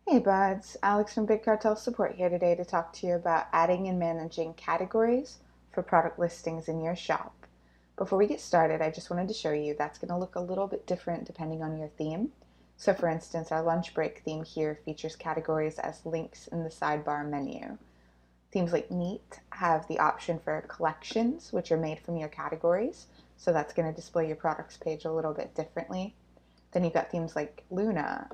Hey buds, Alex from Big Cartel Support here today to talk to you about adding and managing categories for product listings in your shop. Before we get started, I just wanted to show you that's going to look a little bit different depending on your theme. So for instance, our lunch break theme here features categories as links in the sidebar menu. Themes like Neat have the option for collections, which are made from your categories. So that's going to display your products page a little bit differently. Then you've got themes like Luna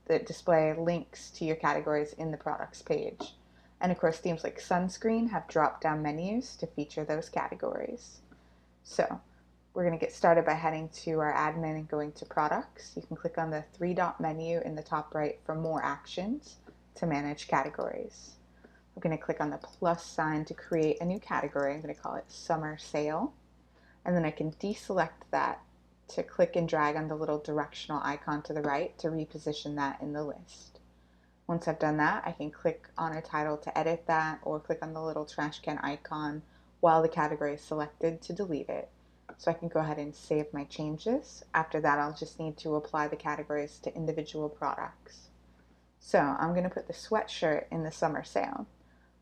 that display links to your categories in the products page. And of course, themes like Sunscreen have drop-down menus to feature those categories. So we're going to get started by heading to our admin and going to products. You can click on the three-dot menu in the top right for more actions to manage categories. I'm going to click on the plus sign to create a new category. I'm going to call it Summer Sale. And then I can deselect that to click and drag on the little directional icon to the right to reposition that in the list. Once I've done that, I can click on a title to edit that or click on the little trash can icon while the category is selected to delete it. So I can go ahead and save my changes. After that, I'll just need to apply the categories to individual products. So I'm going to put the sweatshirt in the summer sale.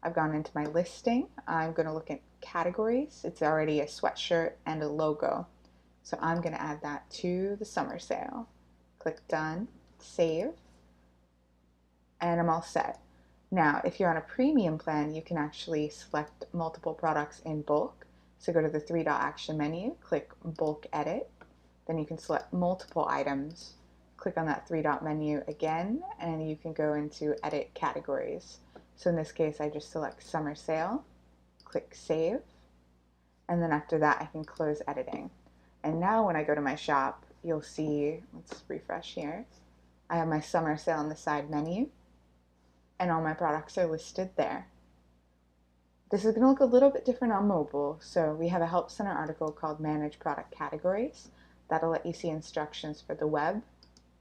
I've gone into my listing. I'm going to look at categories. It's already a sweatshirt and a logo. So I'm going to add that to the summer sale. Click done, save, and I'm all set. Now, if you're on a premium plan, you can actually select multiple products in bulk. So go to the three-dot action menu, click bulk edit. Then you can select multiple items. Click on that three-dot menu again, and you can go into edit categories. So in this case, I just select summer sale, click save, and then after that, I can close editing. And now when I go to my shop, you'll see, let's refresh here, I have my summer sale in the side menu, and all my products are listed there. This is going to look a little bit different on mobile, so we have a Help Center article called Manage Product Categories. That'll let you see instructions for the web,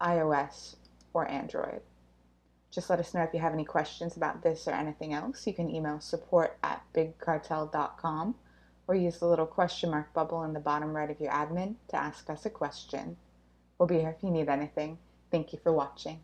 iOS, or Android. Just let us know if you have any questions about this or anything else. You can email support@bigcartel.com or use the little question mark bubble in the bottom right of your admin to ask us a question. We'll be here if you need anything. Thank you for watching.